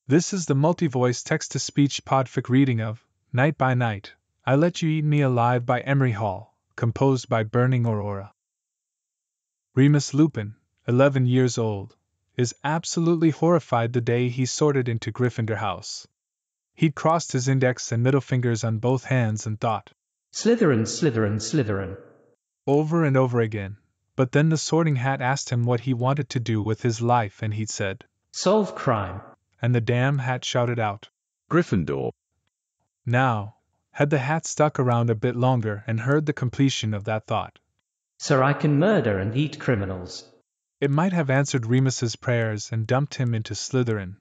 This is the multi-voice text-to-speech podfic reading of Night by Night, I Let You Eat Me Alive by emeryhall, composed by Burning Aurora. Remus Lupin, 11 years old, is absolutely horrified the day he sorted into Gryffindor House. He'd crossed his index and middle fingers on both hands and thought, Slytherin, Slytherin, Slytherin, over and over again, but then the Sorting Hat asked him what he wanted to do with his life and he'd said, solve crime. And the damn hat shouted out, Gryffindor. Now, had the hat stuck around a bit longer and heard the completion of that thought, Sir, I can murder and eat criminals. it might have answered Remus's prayers and dumped him into Slytherin.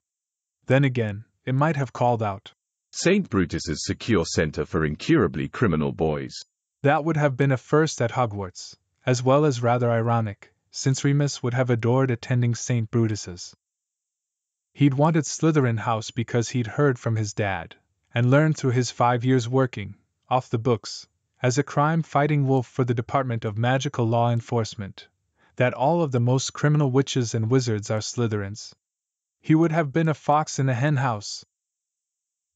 Then again, it might have called out, St. Brutus's secure center for incurably criminal boys. That would have been a first at Hogwarts, as well as rather ironic, since Remus would have adored attending St. Brutus's. He'd wanted Slytherin House because he'd heard from his dad, and learned through his 5 years working, off the books, as a crime-fighting wolf for the Department of Magical Law Enforcement, that all of the most criminal witches and wizards are Slytherins. He would have been a fox in a hen house.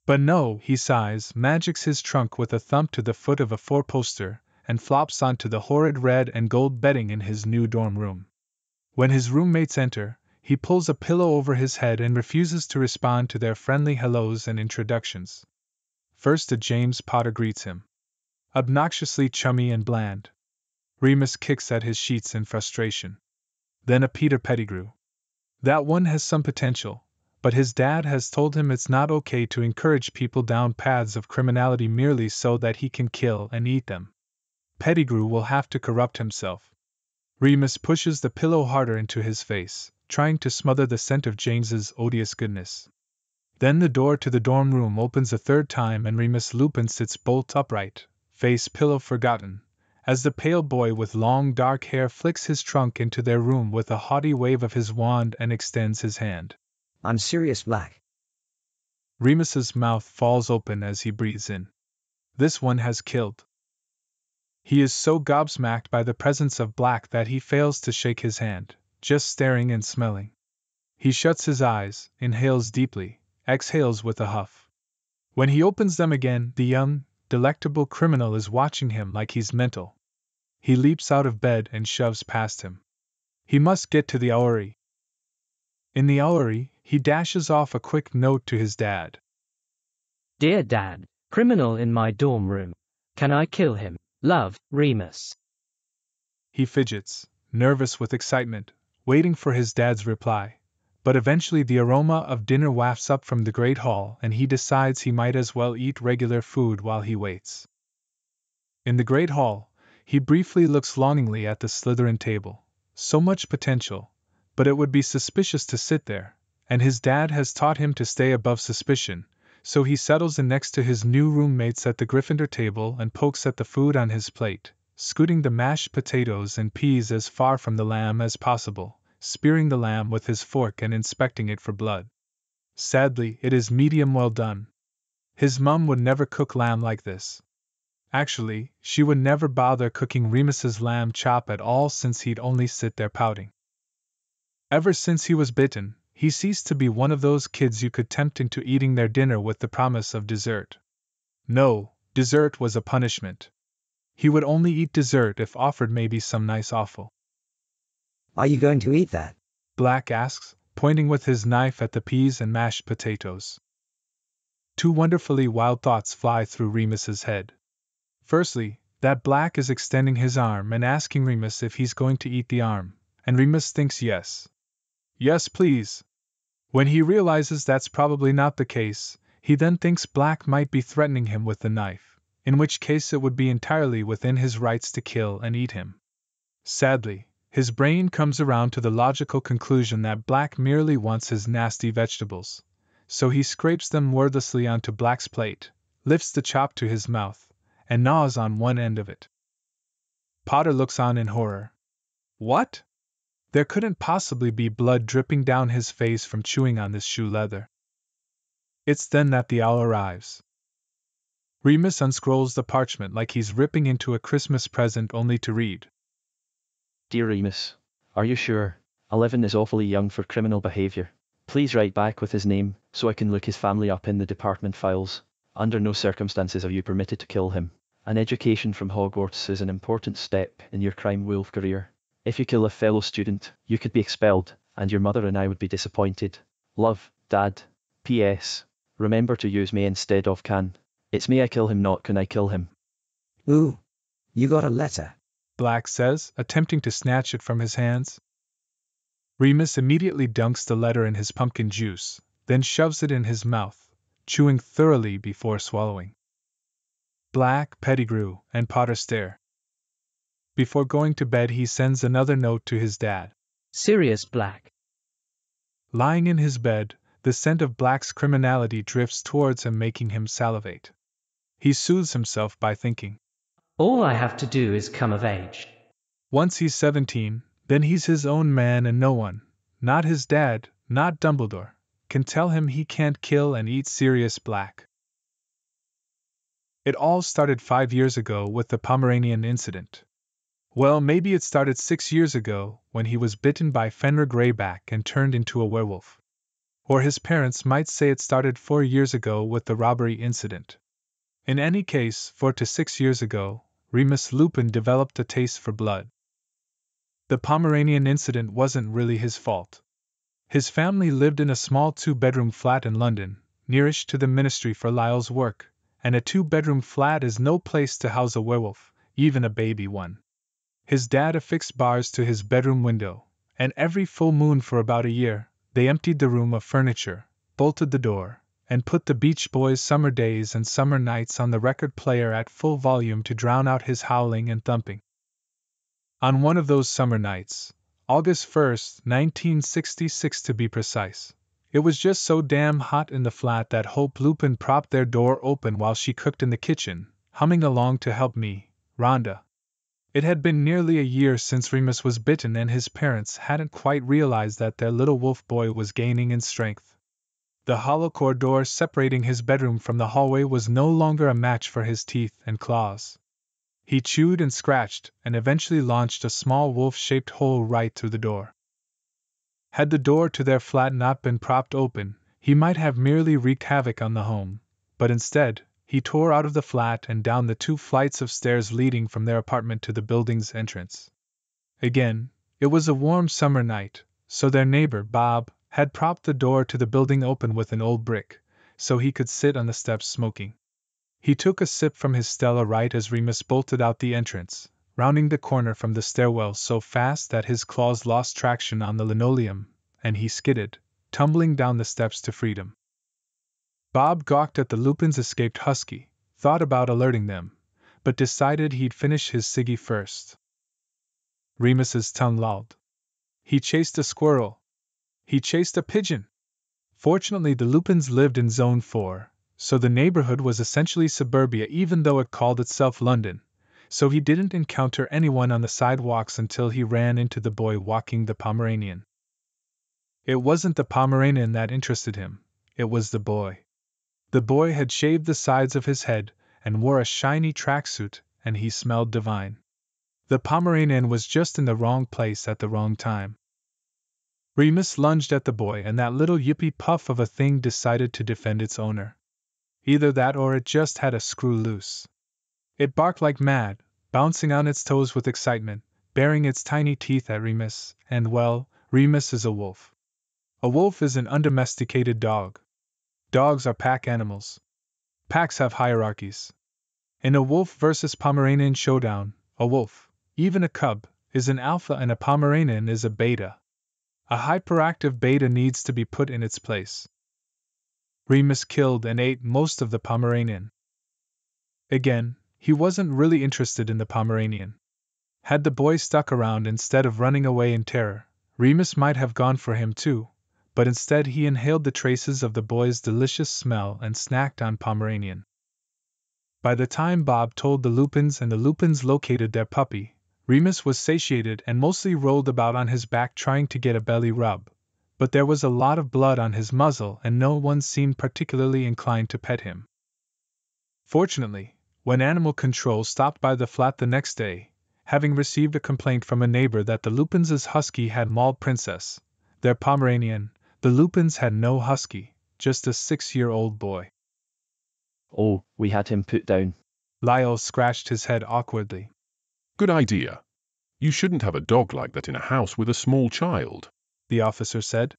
But no, he sighs, magics his trunk with a thump to the foot of a four-poster, and flops onto the horrid red and gold bedding in his new dorm room. When his roommates enter, he pulls a pillow over his head and refuses to respond to their friendly hellos and introductions. First a James Potter greets him. Obnoxiously chummy and bland. Remus kicks at his sheets in frustration. Then a Peter Pettigrew. That one has some potential, but his dad has told him it's not okay to encourage people down paths of criminality merely so that he can kill and eat them. Pettigrew will have to corrupt himself. Remus pushes the pillow harder into his face, trying to smother the scent of James's odious goodness. Then the door to the dorm room opens a third time and Remus Lupin sits bolt upright, face pillow forgotten, as the pale boy with long dark hair flicks his trunk into their room with a haughty wave of his wand and extends his hand. I'm Sirius Black. Remus's mouth falls open as he breathes in. This one has killed. He is so gobsmacked by the presence of Black that he fails to shake his hand, just staring and smelling. He shuts his eyes, inhales deeply, exhales with a huff. When he opens them again, the young, delectable criminal is watching him like he's mental. He leaps out of bed and shoves past him. He must get to the owlery. In the owlery, he dashes off a quick note to his dad. Dear Dad, criminal in my dorm room. Can I kill him? Love, Remus. He fidgets, nervous with excitement, waiting for his dad's reply, but eventually the aroma of dinner wafts up from the great hall and he decides he might as well eat regular food while he waits. In the great hall, he briefly looks longingly at the Slytherin table. So much potential, but it would be suspicious to sit there, and his dad has taught him to stay above suspicion, so he settles in next to his new roommates at the Gryffindor table and pokes at the food on his plate, scooting the mashed potatoes and peas as far from the lamb as possible, spearing the lamb with his fork and inspecting it for blood. Sadly, it is medium well done. His mum would never cook lamb like this. Actually, she would never bother cooking Remus's lamb chop at all since he'd only sit there pouting. Ever since he was bitten, he ceased to be one of those kids you could tempt into eating their dinner with the promise of dessert. No, dessert was a punishment. He would only eat dessert if offered maybe some nice offal. Are you going to eat that? Black asks, pointing with his knife at the peas and mashed potatoes. Two wonderfully wild thoughts fly through Remus's head. Firstly, that Black is extending his arm and asking Remus if he's going to eat the arm, and Remus thinks yes. Yes, please. When he realizes that's probably not the case, he then thinks Black might be threatening him with the knife, in which case it would be entirely within his rights to kill and eat him. Sadly, his brain comes around to the logical conclusion that Black merely wants his nasty vegetables, so he scrapes them wordlessly onto Black's plate, lifts the chop to his mouth, and gnaws on one end of it. Potter looks on in horror. What? There couldn't possibly be blood dripping down his face from chewing on this shoe leather. It's then that the owl arrives. Remus unscrolls the parchment like he's ripping into a Christmas present only to read. Dear Remus, are you sure? 11 is awfully young for criminal behavior. Please write back with his name, so I can look his family up in the department files. Under no circumstances are you permitted to kill him. An education from Hogwarts is an important step in your crime wolf career. If you kill a fellow student, you could be expelled, and your mother and I would be disappointed. Love, Dad. P.S. Remember to use may instead of can. It's may I kill him, not can I kill him. Ooh. You got a letter. Black says, attempting to snatch it from his hands. Remus immediately dunks the letter in his pumpkin juice, then shoves it in his mouth, chewing thoroughly before swallowing. Black, Pettigrew, and Potter stare. Before going to bed, he sends another note to his dad. Sirius Black. Lying in his bed, the scent of Black's criminality drifts towards him, making him salivate. He soothes himself by thinking, All I have to do is come of age. once he's 17, then he's his own man, and no one, not his dad, not Dumbledore, can tell him he can't kill and eat Sirius Black. It all started 5 years ago with the Pomeranian incident. Well, maybe it started 6 years ago, when he was bitten by Fenrir Greyback and turned into a werewolf. Or his parents might say it started 4 years ago with the robbery incident. In any case, 4 to 6 years ago, Remus Lupin developed a taste for blood. The Pomeranian incident wasn't really his fault. His family lived in a small 2-bedroom flat in London, nearish to the Ministry for Lyell's work, and a 2-bedroom flat is no place to house a werewolf, even a baby one. His dad affixed bars to his bedroom window, and every full moon for about a year, they emptied the room of furniture, bolted the door, and put the Beach Boys' Summer Days and Summer Nights on the record player at full volume to drown out his howling and thumping. On one of those summer nights, August 1st, 1966 to be precise, it was just so damn hot in the flat that Hope Lupin propped their door open while she cooked in the kitchen, humming along to Help Me, Rhonda. It had been nearly a year since Remus was bitten, and his parents hadn't quite realized that their little wolf boy was gaining in strength. The hollow core door separating his bedroom from the hallway was no longer a match for his teeth and claws. He chewed and scratched, and eventually launched a small wolf-shaped hole right through the door. Had the door to their flat not been propped open, he might have merely wreaked havoc on the home, but instead, he tore out of the flat and down the 2 flights of stairs leading from their apartment to the building's entrance. Again, it was a warm summer night, so their neighbor, Bob, had propped the door to the building open with an old brick, so he could sit on the steps smoking. He took a sip from his Stella right as Remus bolted out the entrance, rounding the corner from the stairwell so fast that his claws lost traction on the linoleum, and he skidded, tumbling down the steps to freedom. Bob gawked at the Lupins' escaped husky, thought about alerting them, but decided he'd finish his ciggy first. Remus's tongue lolled. He chased a squirrel. He chased a pigeon. Fortunately, the Lupins lived in Zone 4, so the neighborhood was essentially suburbia even though it called itself London, so he didn't encounter anyone on the sidewalks until he ran into the boy walking the Pomeranian. It wasn't the Pomeranian that interested him, it was the boy. The boy had shaved the sides of his head and wore a shiny tracksuit, and he smelled divine. The Pomeranian was just in the wrong place at the wrong time. Remus lunged at the boy, and that little yippy puff of a thing decided to defend its owner. Either that or it just had a screw loose. It barked like mad, bouncing on its toes with excitement, baring its tiny teeth at Remus, and well, Remus is a wolf. A wolf is an undomesticated dog. Dogs are pack animals. Packs have hierarchies. In a wolf versus Pomeranian showdown, a wolf, even a cub, is an alpha and a Pomeranian is a beta. A hyperactive beta needs to be put in its place. Remus killed and ate most of the Pomeranian. Again, he wasn't really interested in the Pomeranian. Had the boy stuck around instead of running away in terror, Remus might have gone for him too, but instead he inhaled the traces of the boy's delicious smell and snacked on Pomeranian. By the time Bob told the Lupins and the Lupins located their puppy, Remus was satiated and mostly rolled about on his back trying to get a belly rub, but there was a lot of blood on his muzzle and no one seemed particularly inclined to pet him. Fortunately, when animal control stopped by the flat the next day, having received a complaint from a neighbor that the Lupins' husky had mauled Princess, their Pomeranian, The Lupins had no husky, just a 6-year-old boy. Oh, we had him put down. Lyle scratched his head awkwardly. Good idea. You shouldn't have a dog like that in a house with a small child, the officer said.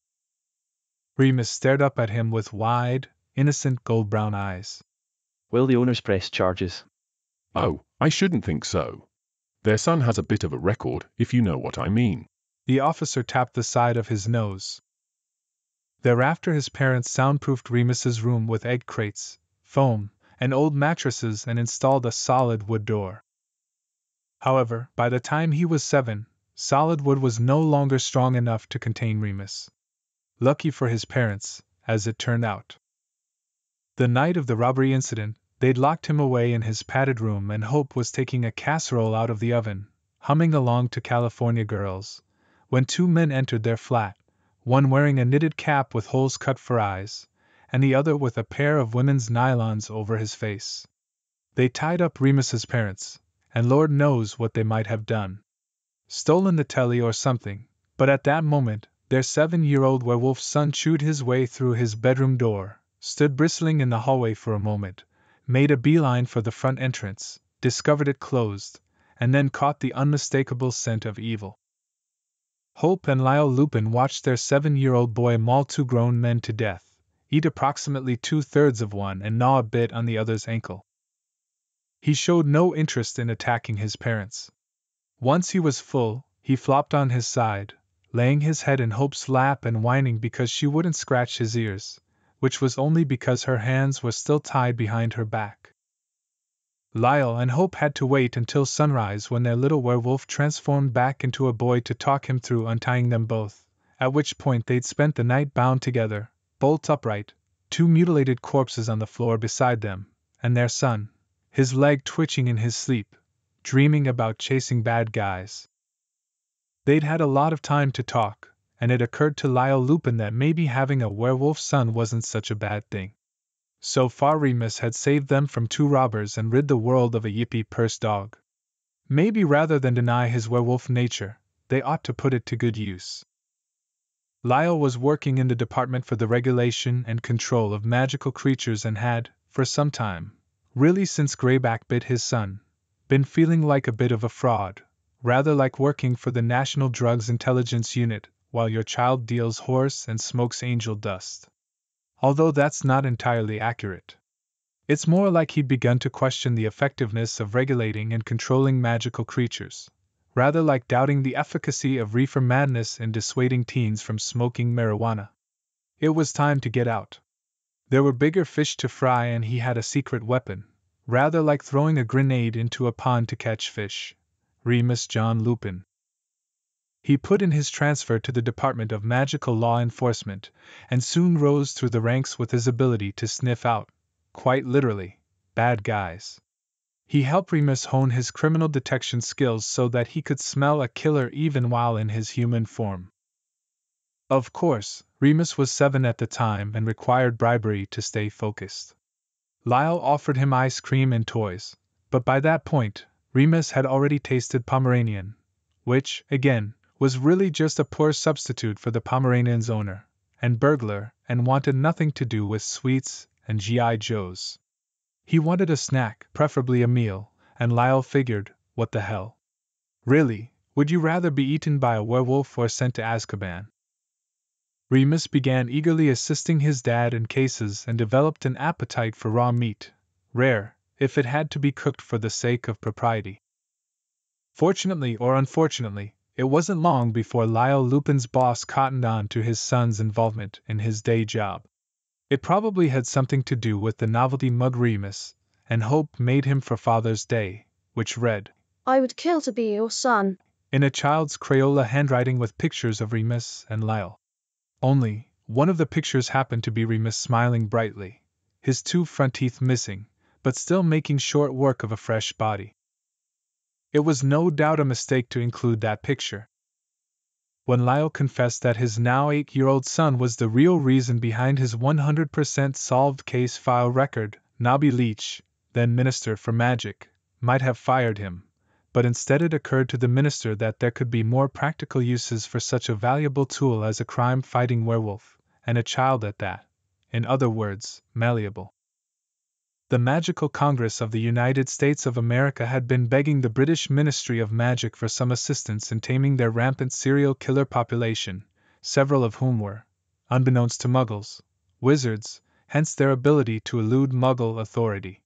Remus stared up at him with wide, innocent gold-brown eyes. Will the owners press charges? Oh, I shouldn't think so. Their son has a bit of a record, if you know what I mean. The officer tapped the side of his nose. Thereafter his parents soundproofed Remus's room with egg crates, foam, and old mattresses and installed a solid wood door. However, by the time he was 7, solid wood was no longer strong enough to contain Remus. Lucky for his parents, as it turned out. The night of the robbery incident, they'd locked him away in his padded room, and Hope was taking a casserole out of the oven, humming along to California Girls, when 2 men entered their flat, one wearing a knitted cap with holes cut for eyes, and the other with a pair of women's nylons over his face. They tied up Remus's parents, and Lord knows what they might have done. Stolen the telly or something, but at that moment, their 7-year-old werewolf son chewed his way through his bedroom door, stood bristling in the hallway for a moment, made a beeline for the front entrance, discovered it closed, and then caught the unmistakable scent of evil. Hope and Lyle Lupin watched their 7-year-old boy maul 2 grown men to death, eat approximately 2/3 of one and gnaw a bit on the other's ankle. He showed no interest in attacking his parents. Once he was full, he flopped on his side, laying his head in Hope's lap and whining because she wouldn't scratch his ears, which was only because her hands were still tied behind her back. Lyle and Hope had to wait until sunrise when their little werewolf transformed back into a boy to talk him through untying them both, at which point they'd spent the night bound together, bolt upright, 2 mutilated corpses on the floor beside them, and their son, his leg twitching in his sleep, dreaming about chasing bad guys. They'd had a lot of time to talk, and it occurred to Lyle Lupin that maybe having a werewolf son wasn't such a bad thing. So far Remus had saved them from 2 robbers and rid the world of a yippee-purse dog. Maybe rather than deny his werewolf nature, they ought to put it to good use. Lyle was working in the Department for the Regulation and Control of Magical Creatures and had, for some time, really since Greyback bit his son, been feeling like a bit of a fraud, rather like working for the National Drugs Intelligence Unit while your child deals horse and smokes angel dust. Although that's not entirely accurate. It's more like he'd begun to question the effectiveness of regulating and controlling magical creatures, rather like doubting the efficacy of reefer madness in dissuading teens from smoking marijuana. It was time to get out. There were bigger fish to fry and he had a secret weapon, rather like throwing a grenade into a pond to catch fish. Remus John Lupin. He put in his transfer to the Department of Magical Law Enforcement, and soon rose through the ranks with his ability to sniff out, quite literally, bad guys. He helped Remus hone his criminal detection skills so that he could smell a killer even while in his human form. Of course, Remus was 7 at the time and required bribery to stay focused. Lyle offered him ice cream and toys, but by that point, Remus had already tasted Pomeranian, which, again, was really just a poor substitute for the Pomeranian's owner, and burglar, and wanted nothing to do with sweets and G.I. Joes. He wanted a snack, preferably a meal, and Lyle figured, what the hell? Really, would you rather be eaten by a werewolf or sent to Azkaban? Remus began eagerly assisting his dad in cases and developed an appetite for raw meat, rare, if it had to be cooked for the sake of propriety. Fortunately or unfortunately, it wasn't long before Lyle Lupin's boss cottoned on to his son's involvement in his day job. It probably had something to do with the novelty mug Remus and Hope made him for Father's Day, which read, "I would kill to be your son," in a child's Crayola handwriting with pictures of Remus and Lyle. Only, one of the pictures happened to be Remus smiling brightly, his 2 front teeth missing, but still making short work of a fresh body. It was no doubt a mistake to include that picture. When Lyle confessed that his now 8-year-old son was the real reason behind his 100% solved case file record, Nobby Leach, then Minister for Magic, might have fired him, but instead it occurred to the minister that there could be more practical uses for such a valuable tool as a crime-fighting werewolf, and a child at that. In other words, malleable. The Magical Congress of the United States of America had been begging the British Ministry of Magic for some assistance in taming their rampant serial killer population, several of whom were, unbeknownst to Muggles, wizards, hence their ability to elude Muggle authority.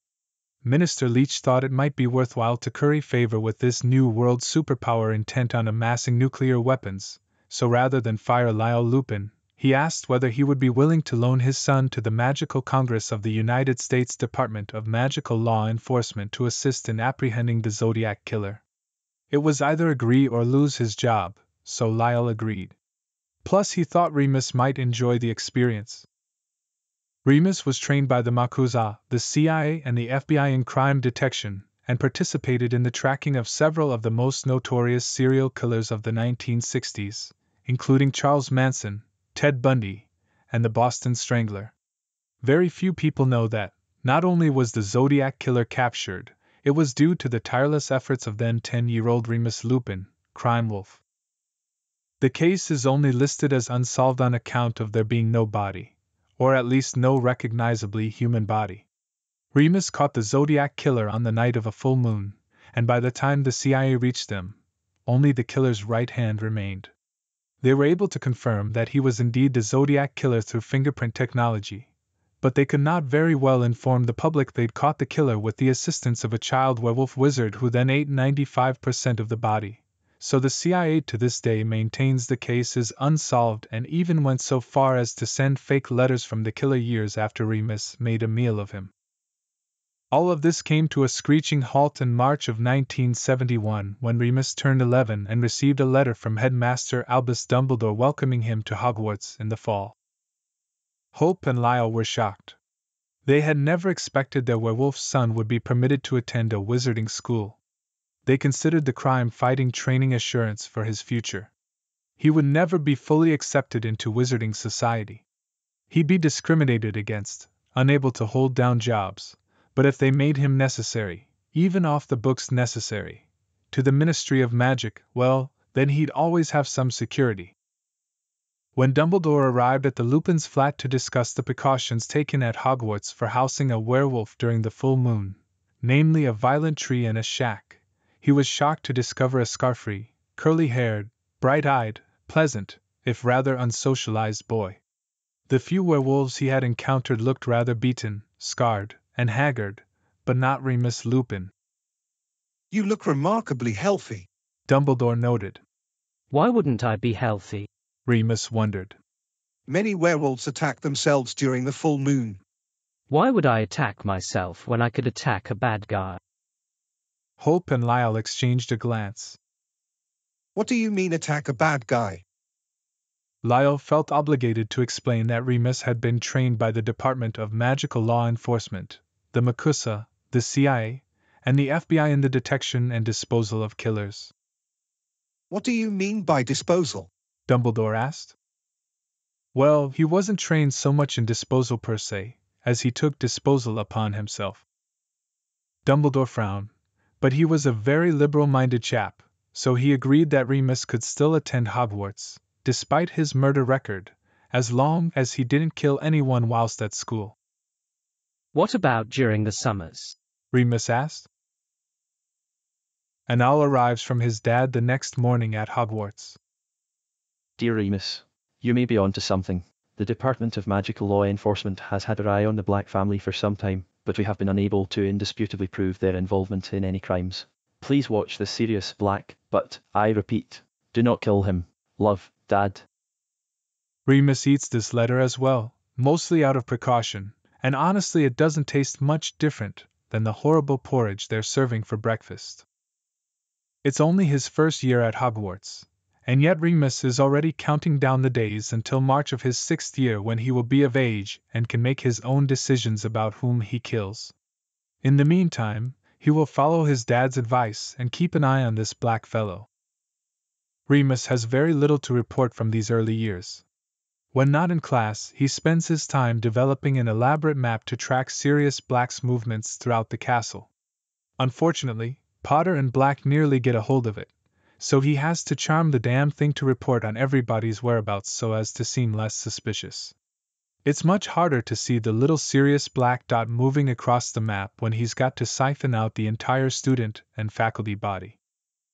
Minister Leach thought it might be worthwhile to curry favor with this new world superpower intent on amassing nuclear weapons, so rather than fire Lyle Lupin, he asked whether he would be willing to loan his son to the Magical Congress of the United States Department of Magical Law Enforcement to assist in apprehending the Zodiac Killer. It was either agree or lose his job, so Lyle agreed. Plus he thought Remus might enjoy the experience. Remus was trained by the Yakuza, the CIA and the FBI in crime detection, and participated in the tracking of several of the most notorious serial killers of the 1960s, including Charles Manson, Ted Bundy, and the Boston Strangler. Very few people know that, not only was the Zodiac Killer captured, it was due to the tireless efforts of then 10-year-old Remus Lupin, crime wolf. The case is only listed as unsolved on account of there being no body, or at least no recognizably human body. Remus caught the Zodiac Killer on the night of a full moon, and by the time the CIA reached them, only the killer's right hand remained. They were able to confirm that he was indeed the Zodiac Killer through fingerprint technology, but they could not very well inform the public they'd caught the killer with the assistance of a child werewolf wizard who then ate 95% of the body. So the CIA to this day maintains the case is unsolved and even went so far as to send fake letters from the killer years after Remus made a meal of him. All of this came to a screeching halt in March of 1971 when Remus turned 11 and received a letter from Headmaster Albus Dumbledore welcoming him to Hogwarts in the fall. Hope and Lyle were shocked. They had never expected their werewolf son would be permitted to attend a wizarding school. They considered the crime-fighting training assurance for his future. He would never be fully accepted into wizarding society. He'd be discriminated against, unable to hold down jobs, but if they made him necessary, even off the books necessary, to the Ministry of Magic, well, then he'd always have some security. When Dumbledore arrived at the Lupins' flat to discuss the precautions taken at Hogwarts for housing a werewolf during the full moon, namely a violent tree and a shack, he was shocked to discover a scarf-free, curly-haired, bright-eyed, pleasant, if rather unsocialized boy. The few werewolves he had encountered looked rather beaten, scarred, and haggard, but not Remus Lupin. You look remarkably healthy, Dumbledore noted. Why wouldn't I be healthy? Remus wondered. Many werewolves attack themselves during the full moon. Why would I attack myself when I could attack a bad guy? Hope and Lyle exchanged a glance. What do you mean attack a bad guy? Lyle felt obligated to explain that Remus had been trained by the Department of Magical Law Enforcement, the Yakuza, the CIA, and the FBI in the detection and disposal of killers. What do you mean by disposal? Dumbledore asked. Well, he wasn't trained so much in disposal per se, as he took disposal upon himself. Dumbledore frowned, but he was a very liberal-minded chap, so he agreed that Remus could still attend Hogwarts, despite his murder record, as long as he didn't kill anyone whilst at school. What about during the summers? Remus asked. An owl arrives from his dad the next morning at Hogwarts. Dear Remus, you may be onto something. The Department of Magical Law Enforcement has had their eye on the Black family for some time, but we have been unable to indisputably prove their involvement in any crimes. Please watch the Sirius Black, but, I repeat, do not kill him. Love, Dad. Remus eats this letter as well, mostly out of precaution, and honestly it doesn't taste much different than the horrible porridge they're serving for breakfast. It's only his first year at Hogwarts, and yet Remus is already counting down the days until March of his 6th year when he will be of age and can make his own decisions about whom he kills. In the meantime, he will follow his dad's advice and keep an eye on this black fellow. Remus has very little to report from these early years. When not in class, he spends his time developing an elaborate map to track Sirius Black's movements throughout the castle. Unfortunately, Potter and Black nearly get a hold of it, so he has to charm the damn thing to report on everybody's whereabouts so as to seem less suspicious. It's much harder to see the little Sirius Black dot moving across the map when he's got to siphon out the entire student and faculty body.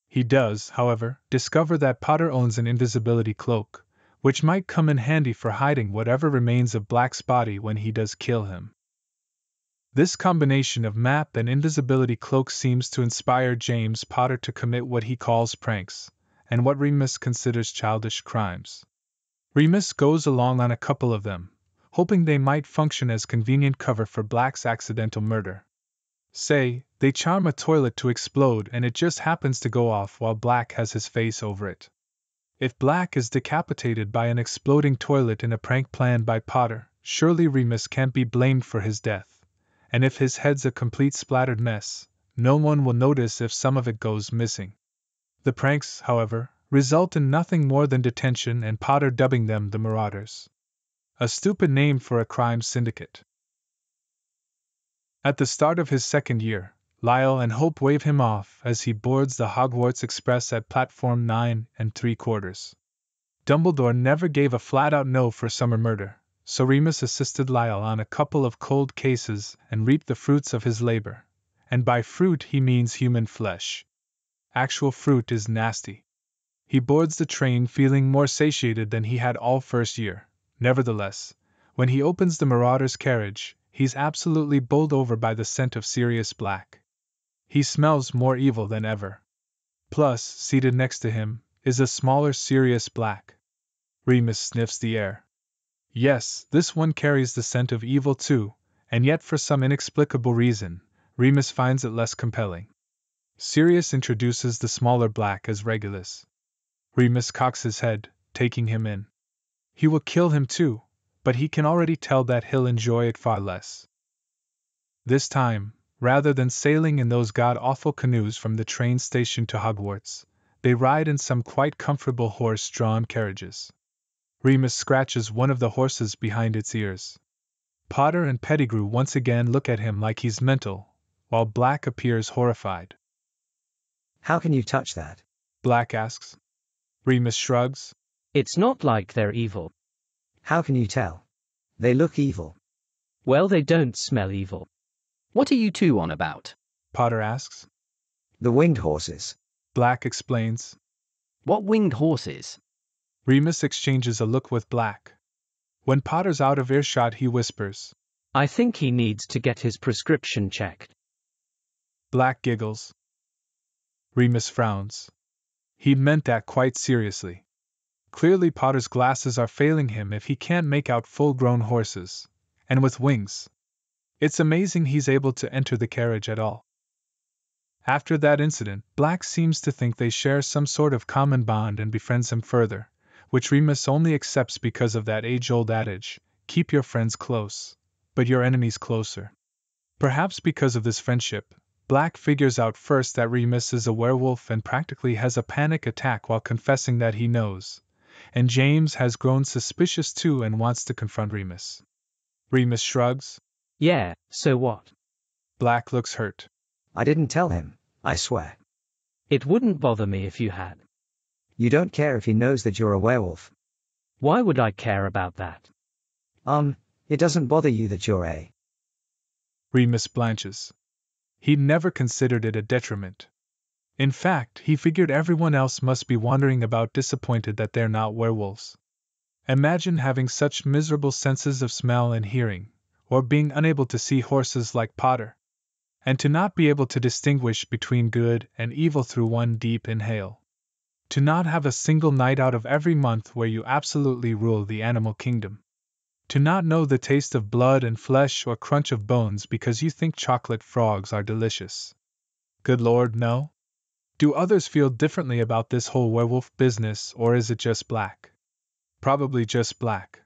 He does, however, discover that Potter owns an invisibility cloak, which might come in handy for hiding whatever remains of Black's body when he does kill him. This combination of map and invisibility cloak seems to inspire James Potter to commit what he calls pranks, and what Remus considers childish crimes. Remus goes along on a couple of them, hoping they might function as convenient cover for Black's accidental murder. Say, they charm a toilet to explode and it just happens to go off while Black has his face over it. If Black is decapitated by an exploding toilet in a prank planned by Potter, surely Remus can't be blamed for his death. And if his head's a complete splattered mess, no one will notice if some of it goes missing. The pranks, however, result in nothing more than detention and Potter dubbing them the Marauders. A stupid name for a crime syndicate. At the start of his second year, Lyle and Hope wave him off as he boards the Hogwarts Express at platform 9 3/4. Dumbledore never gave a flat-out no for summer murder, so Remus assisted Lyle on a couple of cold cases and reaped the fruits of his labor. And by fruit he means human flesh. Actual fruit is nasty. He boards the train feeling more satiated than he had all first year. Nevertheless, when he opens the Marauder's carriage, he's absolutely bowled over by the scent of Sirius Black. He smells more evil than ever. Plus, seated next to him, is a smaller Sirius Black. Remus sniffs the air. Yes, this one carries the scent of evil too, and yet for some inexplicable reason, Remus finds it less compelling. Sirius introduces the smaller Black as Regulus. Remus cocks his head, taking him in. He will kill him too, but he can already tell that he'll enjoy it far less. This time, rather than sailing in those god-awful canoes from the train station to Hogwarts, they ride in some quite comfortable horse-drawn carriages. Remus scratches one of the horses behind its ears. Potter and Pettigrew once again look at him like he's mental, while Black appears horrified. How can you touch that? Black asks. Remus shrugs. It's not like they're evil. How can you tell? They look evil. Well, they don't smell evil. What are you two on about? Potter asks. The winged horses. Black explains. What winged horses? Remus exchanges a look with Black. When Potter's out of earshot, he whispers, I think he needs to get his prescription checked. Black giggles. Remus frowns. He meant that quite seriously. Clearly Potter's glasses are failing him if he can't make out full-grown horses, and with wings. It's amazing he's able to enter the carriage at all. After that incident, Black seems to think they share some sort of common bond and befriends him further, which Remus only accepts because of that age-old adage, keep your friends close, but your enemies closer. Perhaps because of this friendship, Black figures out first that Remus is a werewolf and practically has a panic attack while confessing that he knows, and James has grown suspicious too and wants to confront Remus. Remus shrugs. Yeah, so what? Black looks hurt. I didn't tell him, I swear. It wouldn't bother me if you had. You don't care if he knows that you're a werewolf. Why would I care about that? It doesn't bother you that you're a... Remus blanches. He'd never considered it a detriment. In fact, he figured everyone else must be wandering about disappointed that they're not werewolves. Imagine having such miserable senses of smell and hearing, or being unable to see horses like Potter, and to not be able to distinguish between good and evil through one deep inhale. To not have a single night out of every month where you absolutely rule the animal kingdom. To not know the taste of blood and flesh or crunch of bones because you think chocolate frogs are delicious. Good Lord, no? Do others feel differently about this whole werewolf business, or is it just Black? Probably just Black.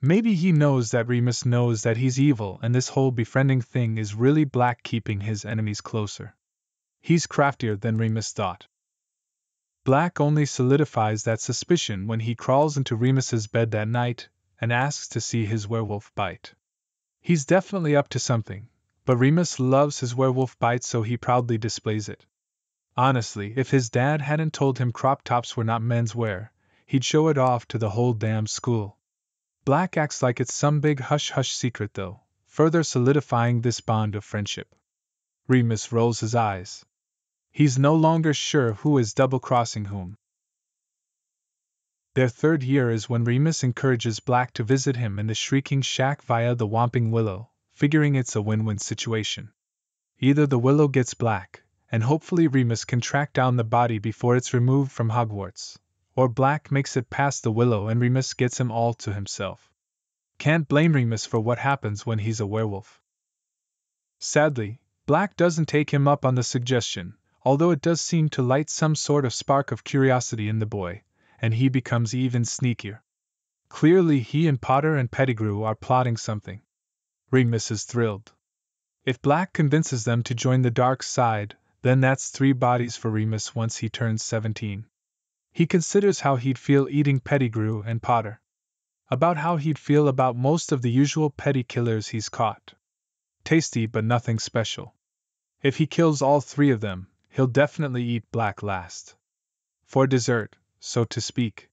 Maybe he knows that Remus knows that he's evil and this whole befriending thing is really Black keeping his enemies closer. He's craftier than Remus thought. Black only solidifies that suspicion when he crawls into Remus's bed that night and asks to see his werewolf bite. He's definitely up to something, but Remus loves his werewolf bite, so he proudly displays it. Honestly, if his dad hadn't told him crop tops were not men's wear, he'd show it off to the whole damn school. Black acts like it's some big hush-hush secret though, further solidifying this bond of friendship. Remus rolls his eyes. He's no longer sure who is double-crossing whom. Their third year is when Remus encourages Black to visit him in the Shrieking Shack via the Whomping Willow, figuring it's a win-win situation. Either the willow gets Black, and hopefully Remus can track down the body before it's removed from Hogwarts, or Black makes it past the willow and Remus gets him all to himself. Can't blame Remus for what happens when he's a werewolf. Sadly, Black doesn't take him up on the suggestion, although it does seem to light some sort of spark of curiosity in the boy, and he becomes even sneakier. Clearly he and Potter and Pettigrew are plotting something. Remus is thrilled. If Black convinces them to join the dark side, then that's 3 bodies for Remus once he turns 17. He considers how he'd feel eating Pettigrew and Potter. About how he'd feel about most of the usual petty killers he's caught. Tasty but nothing special. If he kills all 3 of them, he'll definitely eat Black last. For dessert, so to speak.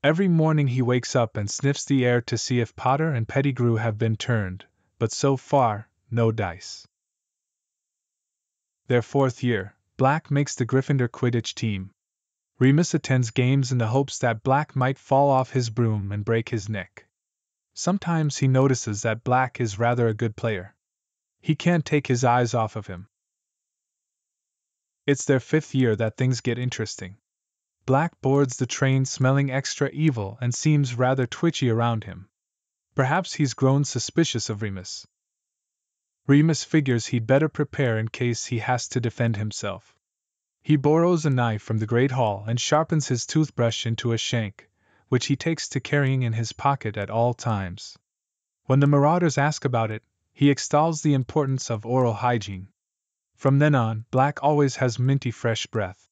Every morning he wakes up and sniffs the air to see if Potter and Pettigrew have been turned, but so far, no dice. Their 4th year, Black makes the Gryffindor Quidditch team. Remus attends games in the hopes that Black might fall off his broom and break his neck. Sometimes he notices that Black is rather a good player. He can't take his eyes off of him. It's their 5th year that things get interesting. Black boards the train smelling extra evil and seems rather twitchy around him. Perhaps he's grown suspicious of Remus. Remus figures he'd better prepare in case he has to defend himself. He borrows a knife from the Great Hall and sharpens his toothbrush into a shank, which he takes to carrying in his pocket at all times. When the marauders ask about it, he extols the importance of oral hygiene. From then on, Black always has minty fresh breath.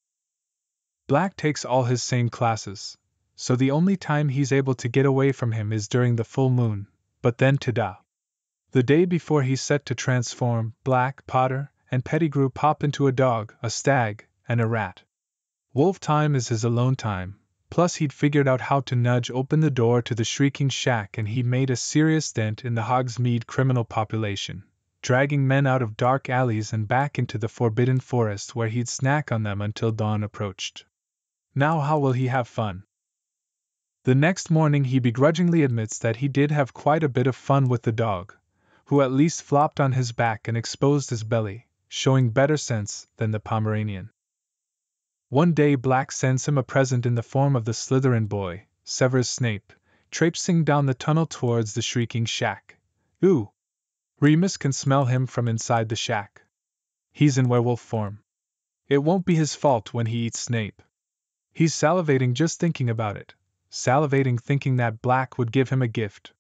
Black takes all his same classes, so the only time he's able to get away from him is during the full moon, but then ta-da! The day before he's set to transform, Black, Potter, and Pettigrew pop into a dog, a stag, and a rat. Wolf time is his alone time, plus he'd figured out how to nudge open the door to the Shrieking Shack and he made a serious dent in the Hogsmeade criminal population, dragging men out of dark alleys and back into the Forbidden Forest where he'd snack on them until dawn approached. Now how will he have fun? The next morning he begrudgingly admits that he did have quite a bit of fun with the dog, who at least flopped on his back and exposed his belly, showing better sense than the Pomeranian. One day Black sends him a present in the form of the Slytherin boy, Severus Snape, traipsing down the tunnel towards the Shrieking Shack. Ooh! Remus can smell him from inside the shack. He's in werewolf form. It won't be his fault when he eats Snape. He's salivating just thinking about it, salivating thinking that Black would give him a gift.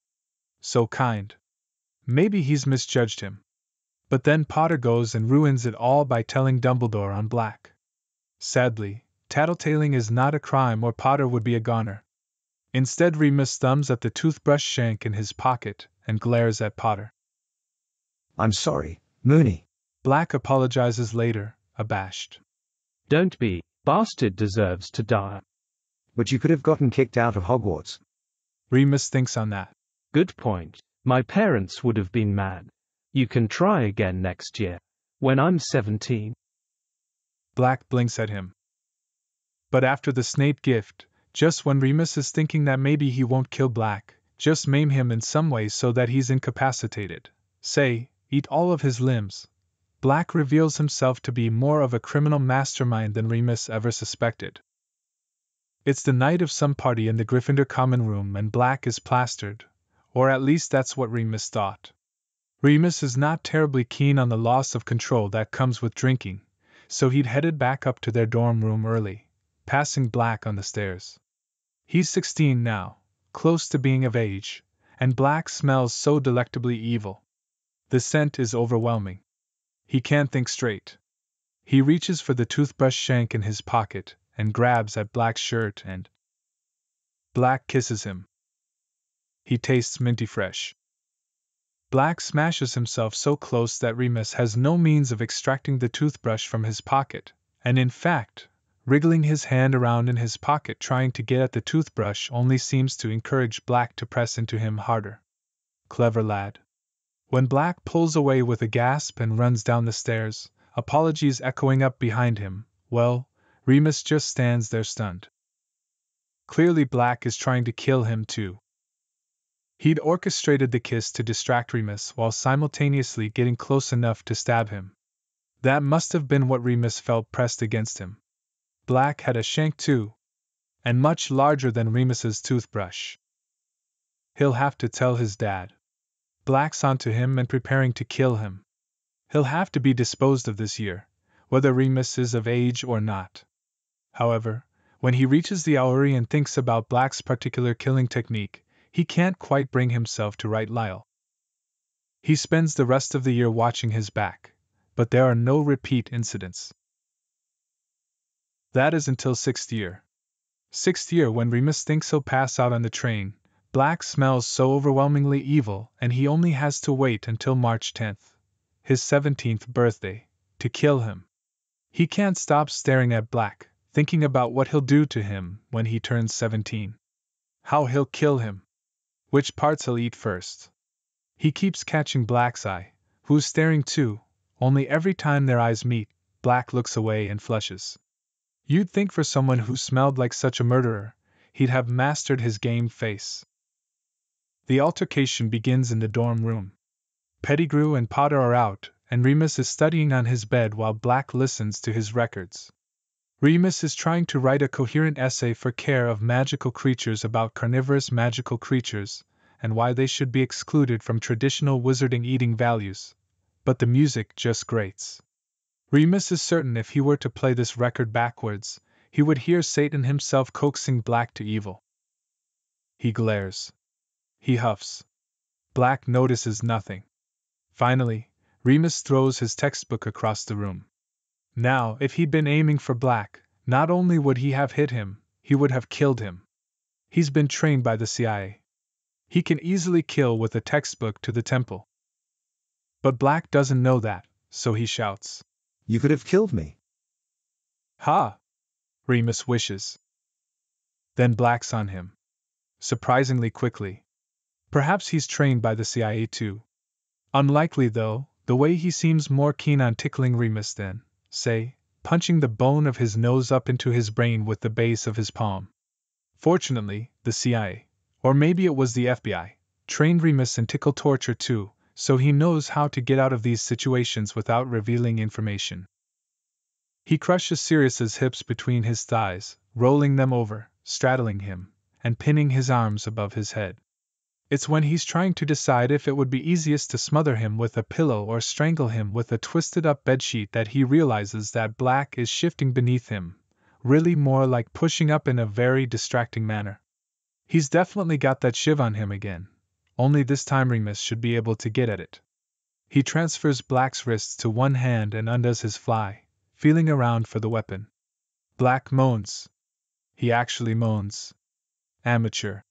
So kind. Maybe he's misjudged him. But then Potter goes and ruins it all by telling Dumbledore on Black. Sadly, tattletaling is not a crime or Potter would be a goner. Instead Remus thumbs at the toothbrush shank in his pocket and glares at Potter. I'm sorry, Moony. Black apologizes later, abashed. Don't be. Bastard deserves to die. But you could have gotten kicked out of Hogwarts. Remus thinks on that. Good point. My parents would have been mad. You can try again next year. When I'm 17. Black blinks at him. But after the Snape gift, just when Remus is thinking that maybe he won't kill Black, just maim him in some way so that he's incapacitated, say, eat all of his limbs, Black reveals himself to be more of a criminal mastermind than Remus ever suspected. It's the night of some party in the Gryffindor common room and Black is plastered, or at least that's what Remus thought. Remus is not terribly keen on the loss of control that comes with drinking, so he'd headed back up to their dorm room early, passing Black on the stairs. He's 16 now, close to being of age, and Black smells so delectably evil. The scent is overwhelming. He can't think straight. He reaches for the toothbrush shank in his pocket and grabs at Black's shirt and Black kisses him. He tastes minty fresh. Black smashes himself so close that Remus has no means of extracting the toothbrush from his pocket, and in fact, wriggling his hand around in his pocket trying to get at the toothbrush only seems to encourage Black to press into him harder. Clever lad. When Black pulls away with a gasp and runs down the stairs, apologies echoing up behind him, well, Remus just stands there stunned. Clearly Black is trying to kill him too. He'd orchestrated the kiss to distract Remus while simultaneously getting close enough to stab him. That must have been what Remus felt pressed against him. Black had a shank too, and much larger than Remus's toothbrush. He'll have to tell his dad. Black's onto him and preparing to kill him. He'll have to be disposed of this year, whether Remus is of age or not. However, when he reaches the houri and thinks about Black's particular killing technique, he can't quite bring himself to write Lyle. He spends the rest of the year watching his back, but there are no repeat incidents. That is until 6th year. 6th year when Remus thinks he'll pass out on the train, Black smells so overwhelmingly evil and he only has to wait until March 10th, his 17th birthday, to kill him. He can't stop staring at Black, thinking about what he'll do to him when he turns 17. How he'll kill him. Which parts he'll eat first. He keeps catching Black's eye, who's staring too, only every time their eyes meet, Black looks away and flushes. You'd think for someone who smelled like such a murderer, he'd have mastered his game face. The altercation begins in the dorm room. Pettigrew and Potter are out, and Remus is studying on his bed while Black listens to his records. Remus is trying to write a coherent essay for Care of Magical Creatures about carnivorous magical creatures, and why they should be excluded from traditional wizarding eating values, but the music just grates. Remus is certain if he were to play this record backwards, he would hear Satan himself coaxing Black to evil. He glares. He huffs. Black notices nothing. Finally, Remus throws his textbook across the room. Now, if he'd been aiming for Black, not only would he have hit him, he would have killed him. He's been trained by the CIA. He can easily kill with a textbook to the temple. But Black doesn't know that, so he shouts. You could have killed me. Ha! Remus wishes. Then Black's on him. Surprisingly quickly. Perhaps he's trained by the CIA too. Unlikely though, the way he seems more keen on tickling Remus than, say, punching the bone of his nose up into his brain with the base of his palm. Fortunately, the CIA, or maybe it was the FBI, trained Remus in tickle torture too, so he knows how to get out of these situations without revealing information. He crushes Sirius's hips between his thighs, rolling them over, straddling him, and pinning his arms above his head. It's when he's trying to decide if it would be easiest to smother him with a pillow or strangle him with a twisted-up bedsheet that he realizes that Black is shifting beneath him, really more like pushing up in a very distracting manner. He's definitely got that shiv on him again, only this time Remus should be able to get at it. He transfers Black's wrists to one hand and undoes his fly, feeling around for the weapon. Black moans. He actually moans. Amateur.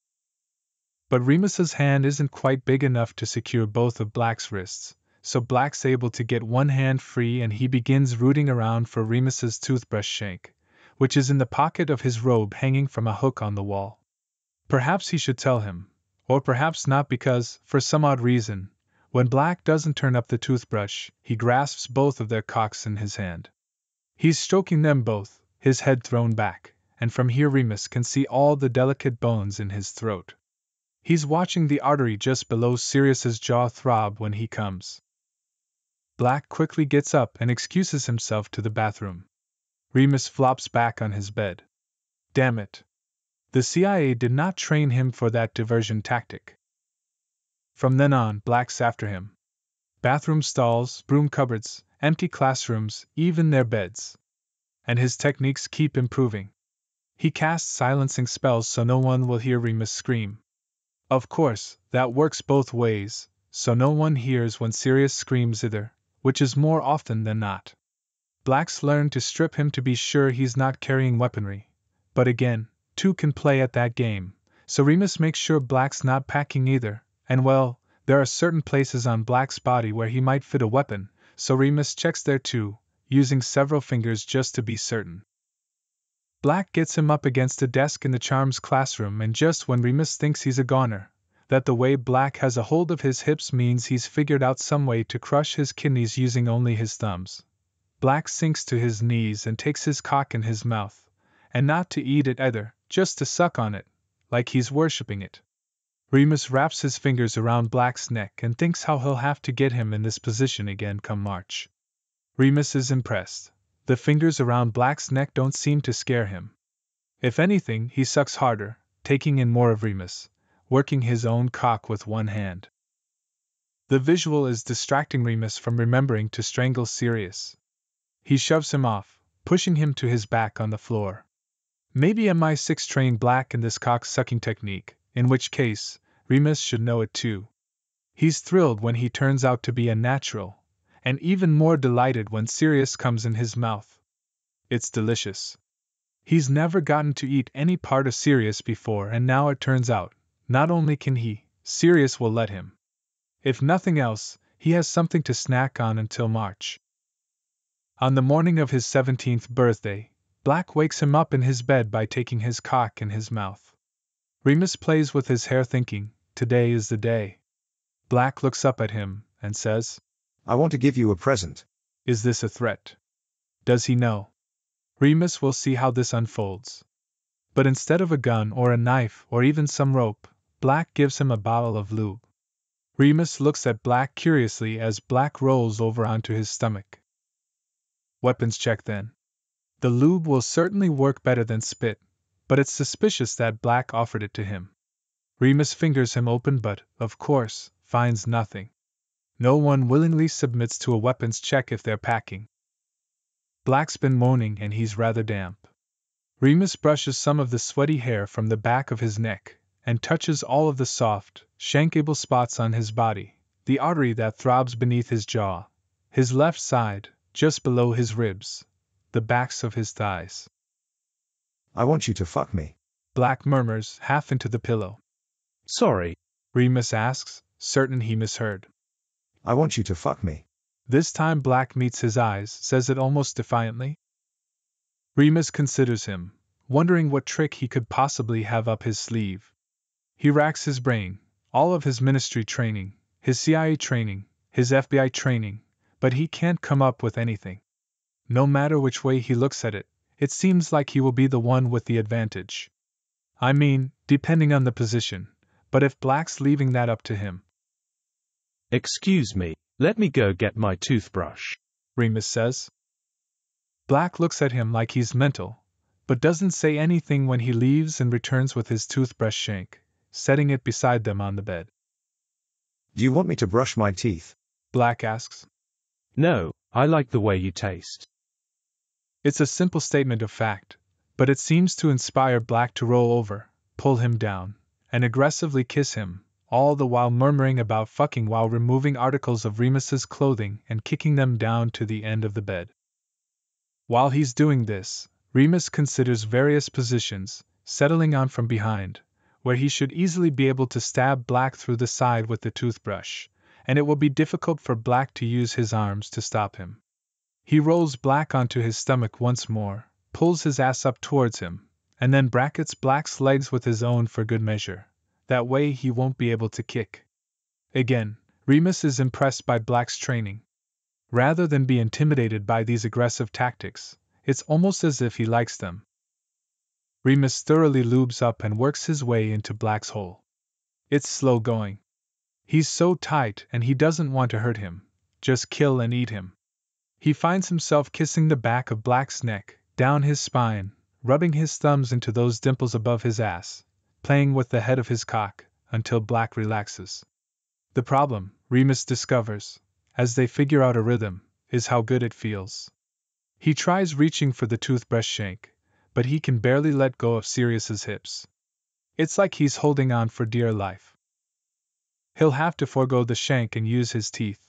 But Remus's hand isn't quite big enough to secure both of Black's wrists, so Black's able to get one hand free and he begins rooting around for Remus's toothbrush shank, which is in the pocket of his robe hanging from a hook on the wall. Perhaps he should tell him, or perhaps not because, for some odd reason, when Black doesn't turn up the toothbrush, he grasps both of their cocks in his hand. He's stroking them both, his head thrown back, and from here Remus can see all the delicate bones in his throat. He's watching the artery just below Sirius's jaw throb when he comes. Black quickly gets up and excuses himself to the bathroom. Remus flops back on his bed. Damn it. The CIA did not train him for that diversion tactic. From then on, Black's after him. Bathroom stalls, broom cupboards, empty classrooms, even their beds. And his techniques keep improving. He casts silencing spells so no one will hear Remus scream. Of course, that works both ways, so no one hears when Sirius screams either, which is more often than not. Black's learned to strip him to be sure he's not carrying weaponry, but again, two can play at that game, so Remus makes sure Black's not packing either, and well, there are certain places on Black's body where he might fit a weapon, so Remus checks there too, using several fingers just to be certain. Black gets him up against a desk in the charms classroom, and just when Remus thinks he's a goner, that the way Black has a hold of his hips means he's figured out some way to crush his kidneys using only his thumbs, Black sinks to his knees and takes his cock in his mouth, and not to eat it either, just to suck on it, like he's worshipping it. Remus wraps his fingers around Black's neck and thinks how he'll have to get him in this position again come March. Remus is impressed. The fingers around Black's neck don't seem to scare him. If anything, he sucks harder, taking in more of Remus, working his own cock with one hand. The visual is distracting Remus from remembering to strangle Sirius. He shoves him off, pushing him to his back on the floor. Maybe MI6 trained Black in this cock-sucking technique, in which case, Remus should know it too. He's thrilled when he turns out to be a natural, and even more delighted when Sirius comes in his mouth. It's delicious. He's never gotten to eat any part of Sirius before, and now it turns out, not only can he, Sirius will let him. If nothing else, he has something to snack on until March. On the morning of his 17th birthday, Black wakes him up in his bed by taking his cock in his mouth. Remus plays with his hair thinking, today is the day. Black looks up at him and says, I want to give you a present. Is this a threat? Does he know? Remus will see how this unfolds. But instead of a gun or a knife or even some rope, Black gives him a bottle of lube. Remus looks at Black curiously as Black rolls over onto his stomach. Weapons check then. The lube will certainly work better than spit, but it's suspicious that Black offered it to him. Remus fingers him open but, of course, finds nothing. No one willingly submits to a weapons check if they're packing. Black's been moaning and he's rather damp. Remus brushes some of the sweaty hair from the back of his neck and touches all of the soft, shankable spots on his body, the artery that throbs beneath his jaw, his left side, just below his ribs, the backs of his thighs. I want you to fuck me. Black murmurs half into the pillow. Sorry. Remus asks, certain he misheard. I want you to fuck me. This time Black meets his eyes, says it almost defiantly. Remus considers him, wondering what trick he could possibly have up his sleeve. He racks his brain, all of his ministry training, his CIA training, his FBI training, but he can't come up with anything. No matter which way he looks at it, it seems like he will be the one with the advantage. I mean, depending on the position, but if Black's leaving that up to him. Excuse me, let me go get my toothbrush, Remus says. Black looks at him like he's mental, but doesn't say anything when he leaves and returns with his toothbrush shank, setting it beside them on the bed. Do you want me to brush my teeth? Black asks. No, I like the way you taste. It's a simple statement of fact, but it seems to inspire Black to roll over, pull him down, and aggressively kiss him, all the while murmuring about fucking while removing articles of Remus's clothing and kicking them down to the end of the bed. While he's doing this, Remus considers various positions, settling on from behind, where he should easily be able to stab Black through the side with the toothbrush, and it will be difficult for Black to use his arms to stop him. He rolls Black onto his stomach once more, pulls his ass up towards him, and then brackets Black's legs with his own for good measure. That way he won't be able to kick. Again, Remus is impressed by Black's training. Rather than be intimidated by these aggressive tactics, it's almost as if he likes them. Remus thoroughly lubes up and works his way into Black's hole. It's slow going. He's so tight and he doesn't want to hurt him, just kill and eat him. He finds himself kissing the back of Black's neck, down his spine, rubbing his thumbs into those dimples above his ass, playing with the head of his cock, until Black relaxes. The problem, Remus discovers, as they figure out a rhythm, is how good it feels. He tries reaching for the toothbrush shank, but he can barely let go of Sirius's hips. It's like he's holding on for dear life. He'll have to forego the shank and use his teeth.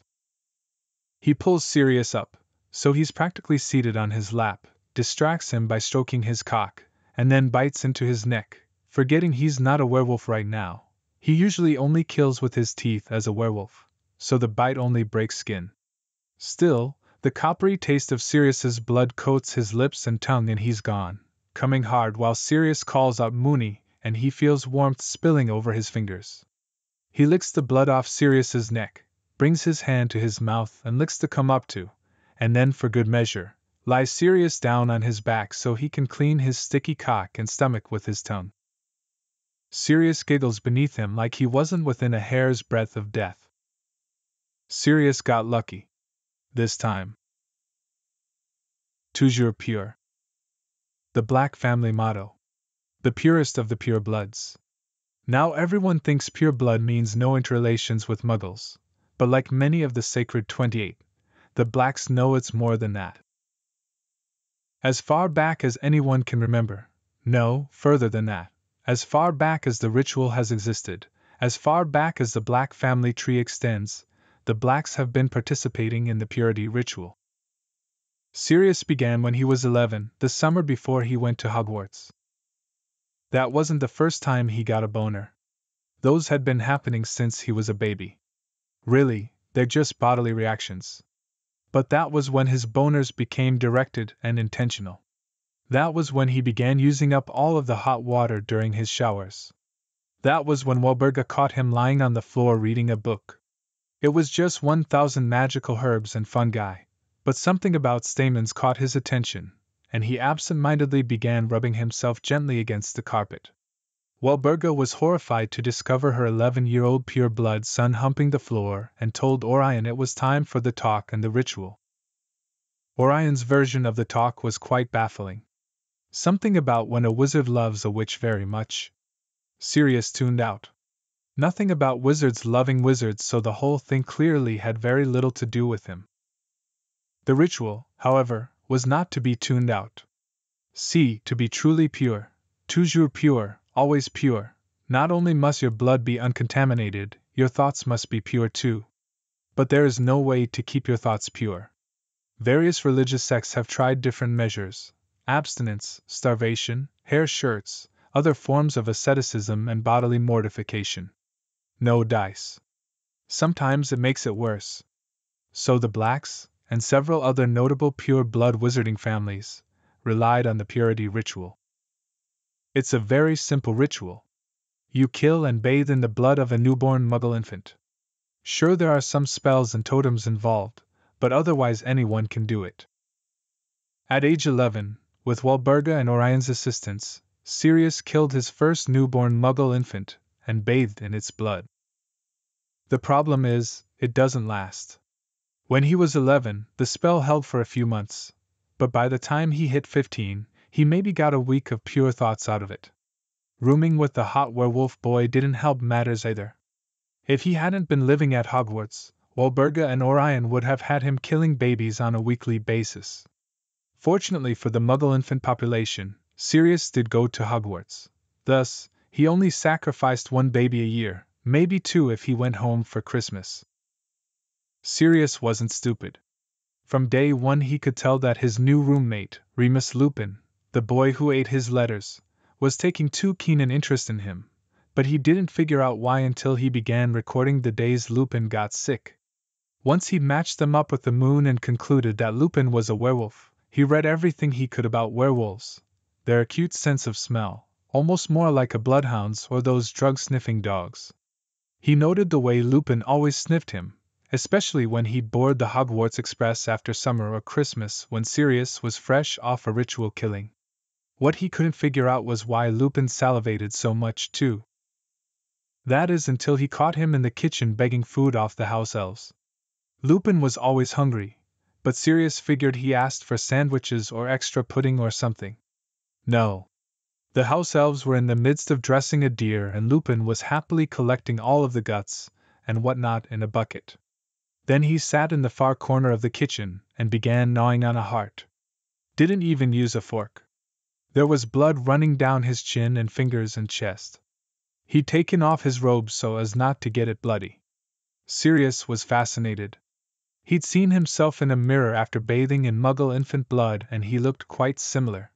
He pulls Sirius up, so he's practically seated on his lap, distracts him by stroking his cock, and then bites into his neck, forgetting he's not a werewolf right now. He usually only kills with his teeth as a werewolf, so the bite only breaks skin. Still, the coppery taste of Sirius's blood coats his lips and tongue and he's gone, coming hard while Sirius calls out Mooney, and he feels warmth spilling over his fingers. He licks the blood off Sirius's neck, brings his hand to his mouth and licks the cum up too, and then, for good measure, lies Sirius down on his back so he can clean his sticky cock and stomach with his tongue. Sirius giggles beneath him like he wasn't within a hair's breadth of death. Sirius got lucky. This time. Toujours pure. The Black family motto. The purest of the pure bloods. Now everyone thinks pure blood means no interrelations with Muggles, but like many of the sacred 28, the Blacks know it's more than that. As far back as anyone can remember, no, further than that, as far back as the ritual has existed, as far back as the Black family tree extends, the Blacks have been participating in the purity ritual. Sirius began when he was 11, the summer before he went to Hogwarts. That wasn't the first time he got a boner. Those had been happening since he was a baby. Really, they're just bodily reactions. But that was when his boners became directed and intentional. That was when he began using up all of the hot water during his showers. That was when Walburga caught him lying on the floor reading a book. It was just 1,000 magical herbs and fungi, but something about stamens caught his attention, and he absent-mindedly began rubbing himself gently against the carpet. Walburga was horrified to discover her 11-year-old pure-blood son humping the floor and told Orion it was time for the talk and the ritual. Orion's version of the talk was quite baffling. Something about when a wizard loves a witch very much. Sirius tuned out. Nothing about wizards loving wizards, so the whole thing clearly had very little to do with him. The ritual, however, was not to be tuned out. See, to be truly pure, toujours pure, always pure, not only must your blood be uncontaminated, your thoughts must be pure too. But there is no way to keep your thoughts pure. Various religious sects have tried different measures: abstinence, starvation, hair shirts, other forms of asceticism and bodily mortification. No dice. Sometimes it makes it worse. So the Blacks, and several other notable pure-blood wizarding families, relied on the purity ritual. It's a very simple ritual. You kill and bathe in the blood of a newborn Muggle infant. Sure, there are some spells and totems involved, but otherwise anyone can do it. At age 11, with Walburga and Orion's assistance, Sirius killed his first newborn Muggle infant and bathed in its blood. The problem is, it doesn't last. When he was 11, the spell held for a few months, but by the time he hit 15, he maybe got a week of pure thoughts out of it. Rooming with the hot werewolf boy didn't help matters either. If he hadn't been living at Hogwarts, Walburga and Orion would have had him killing babies on a weekly basis. Fortunately for the Muggle infant population, Sirius did go to Hogwarts. Thus, he only sacrificed one baby a year, maybe two if he went home for Christmas. Sirius wasn't stupid. From day one he could tell that his new roommate, Remus Lupin, the boy who ate his letters, was taking too keen an interest in him, but he didn't figure out why until he began recording the days Lupin got sick. Once he matched them up with the moon and concluded that Lupin was a werewolf, he read everything he could about werewolves, their acute sense of smell, almost more like a bloodhound's or those drug-sniffing dogs. He noted the way Lupin always sniffed him, especially when he'd board the Hogwarts Express after summer or Christmas when Sirius was fresh off a ritual killing. What he couldn't figure out was why Lupin salivated so much too. That is until he caught him in the kitchen begging food off the house elves. Lupin was always hungry, but Sirius figured he asked for sandwiches or extra pudding or something. No. The house elves were in the midst of dressing a deer and Lupin was happily collecting all of the guts and whatnot in a bucket. Then he sat in the far corner of the kitchen and began gnawing on a heart. Didn't even use a fork. There was blood running down his chin and fingers and chest. He'd taken off his robe so as not to get it bloody. Sirius was fascinated. He'd seen himself in a mirror after bathing in Muggle infant blood and he looked quite similar.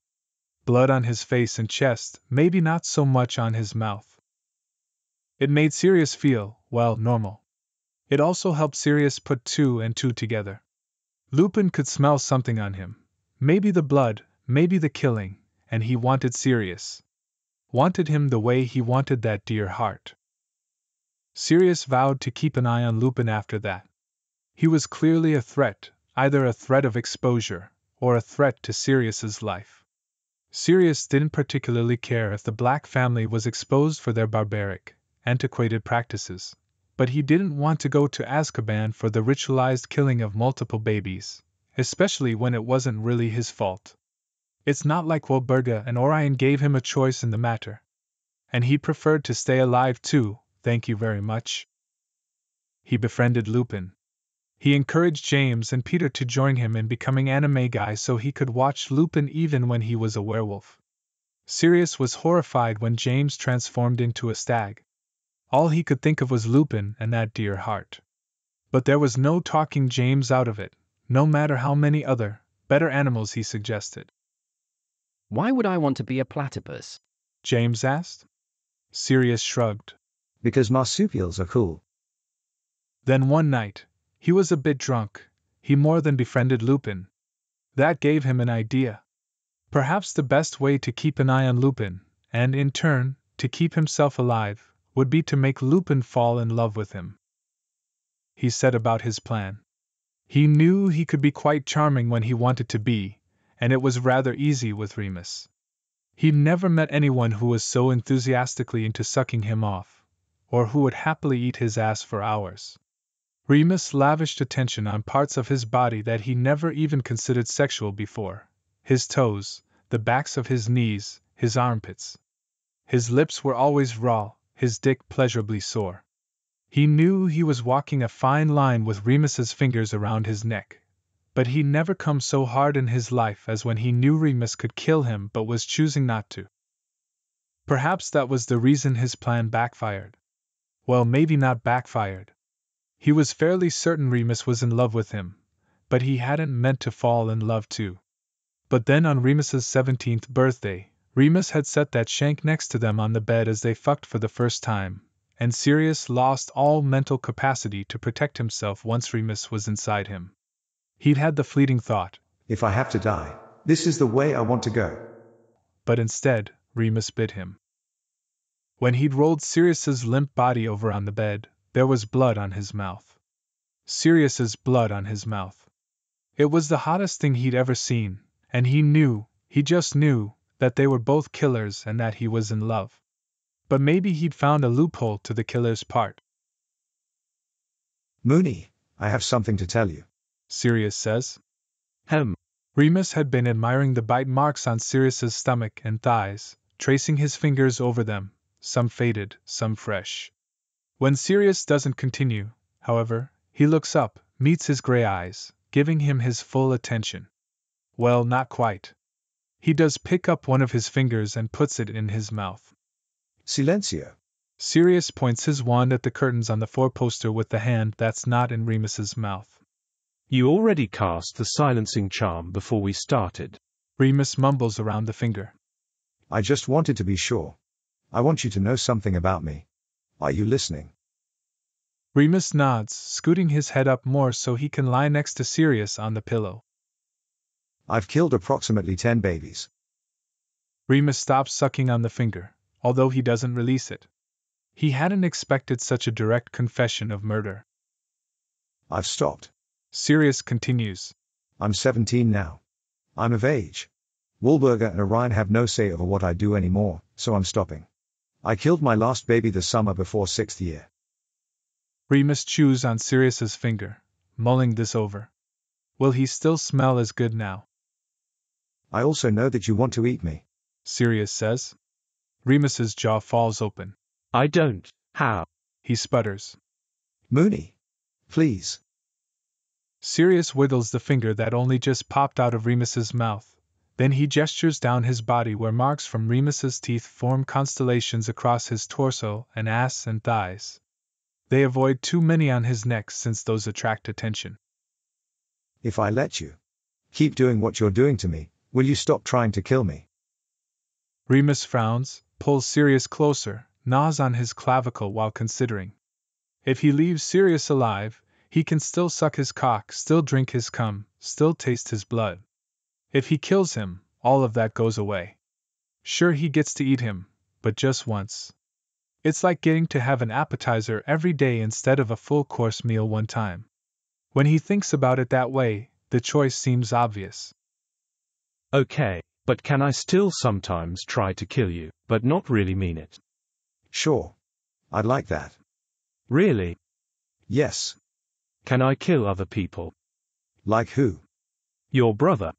Blood on his face and chest, maybe not so much on his mouth. It made Sirius feel, well, normal. It also helped Sirius put two and two together. Lupin could smell something on him. Maybe the blood, maybe the killing, and he wanted Sirius. Wanted him the way he wanted that dear heart. Sirius vowed to keep an eye on Lupin after that. He was clearly a threat, either a threat of exposure, or a threat to Sirius's life. Sirius didn't particularly care if the Black family was exposed for their barbaric, antiquated practices, but he didn't want to go to Azkaban for the ritualized killing of multiple babies, especially when it wasn't really his fault. It's not like Wilburga and Orion gave him a choice in the matter. And he preferred to stay alive too, thank you very much. He befriended Lupin. He encouraged James and Peter to join him in becoming anime guys so he could watch Lupin even when he was a werewolf. Sirius was horrified when James transformed into a stag. All he could think of was Lupin and that dear heart. But there was no talking James out of it, no matter how many other, better animals he suggested. Why would I want to be a platypus? James asked. Sirius shrugged. Because marsupials are cool. Then one night, he was a bit drunk, he more than befriended Lupin. That gave him an idea. Perhaps the best way to keep an eye on Lupin, and in turn, to keep himself alive, would be to make Lupin fall in love with him. He set about his plan. He knew he could be quite charming when he wanted to be, and it was rather easy with Remus. He'd never met anyone who was so enthusiastically into sucking him off, or who would happily eat his ass for hours. Remus lavished attention on parts of his body that he never even considered sexual before: his toes, the backs of his knees, his armpits. His lips were always raw, his dick pleasurably sore. He knew he was walking a fine line with Remus's fingers around his neck, but he'd never come so hard in his life as when he knew Remus could kill him but was choosing not to. Perhaps that was the reason his plan backfired. Well, maybe not backfired. He was fairly certain Remus was in love with him, but he hadn't meant to fall in love too. But then on Remus's 17th birthday, Remus had set that shank next to them on the bed as they fucked for the first time, and Sirius lost all mental capacity to protect himself once Remus was inside him. He'd had the fleeting thought, if I have to die, this is the way I want to go. But instead, Remus bit him. When he'd rolled Sirius's limp body over on the bed, there was blood on his mouth. Sirius's blood on his mouth. It was the hottest thing he'd ever seen, and he just knew, that they were both killers and that he was in love. But maybe he'd found a loophole to the killer's part. Mooney, I have something to tell you. Sirius says. Remus had been admiring the bite marks on Sirius's stomach and thighs, tracing his fingers over them, some faded, some fresh. When Sirius doesn't continue, however, he looks up, meets his gray eyes, giving him his full attention. Well, not quite. He does pick up one of his fingers and puts it in his mouth. Silencio. Sirius points his wand at the curtains on the four-poster with the hand that's not in Remus's mouth. You already cast the silencing charm before we started. Remus mumbles around the finger. I just wanted to be sure. I want you to know something about me. Are you listening? Remus nods, scooting his head up more so he can lie next to Sirius on the pillow. I've killed approximately 10 babies. Remus stops sucking on the finger, although he doesn't release it. He hadn't expected such a direct confession of murder. I've stopped. Sirius continues. I'm 17 now. I'm of age. Wilburga and Orion have no say over what I do anymore, so I'm stopping. I killed my last baby the summer before 6th year. Remus chews on Sirius's finger, mulling this over. Will he still smell as good now? I also know that you want to eat me, Sirius says. Remus's jaw falls open. I don't. How? He sputters. Mooney. Please. Sirius wiggles the finger that only just popped out of Remus's mouth. Then he gestures down his body where marks from Remus's teeth form constellations across his torso and ass and thighs. They avoid too many on his neck since those attract attention. If I let you keep doing what you're doing to me, will you stop trying to kill me? Remus frowns, pulls Sirius closer, gnaws on his clavicle while considering. If he leaves Sirius alive, he can still suck his cock, still drink his cum, still taste his blood. If he kills him, all of that goes away. Sure, he gets to eat him, but just once. It's like getting to have an appetizer every day instead of a full course meal one time. When he thinks about it that way, the choice seems obvious. Okay, but can I still sometimes try to kill you, but not really mean it? Sure. I'd like that. Really? Yes. Can I kill other people? Like who? Your brother?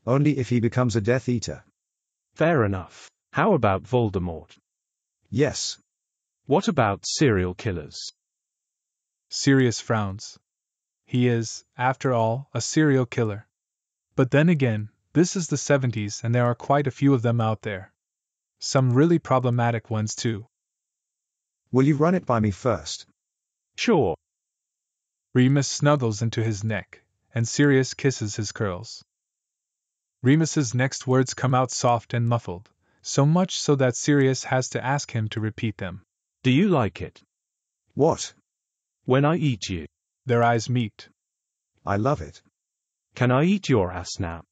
Only if he becomes a Death Eater. Fair enough. How about Voldemort? Yes. What about serial killers? Sirius frowns. He is, after all, a serial killer. But then again, this is the 70s and there are quite a few of them out there. Some really problematic ones too. Will you run it by me first? Sure. Remus snuggles into his neck, and Sirius kisses his curls. Remus's next words come out soft and muffled, so much so that Sirius has to ask him to repeat them. Do you like it? What? When I eat you? Their eyes meet. I love it. Can I eat your ass now?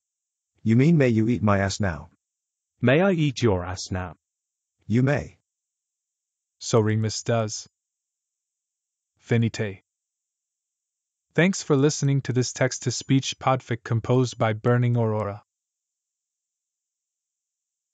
You mean may you eat my ass now? May I eat your ass now? You may. So Remus does. Finite. Thanks for listening to this text-to-speech podfic composed by Burning Aurora.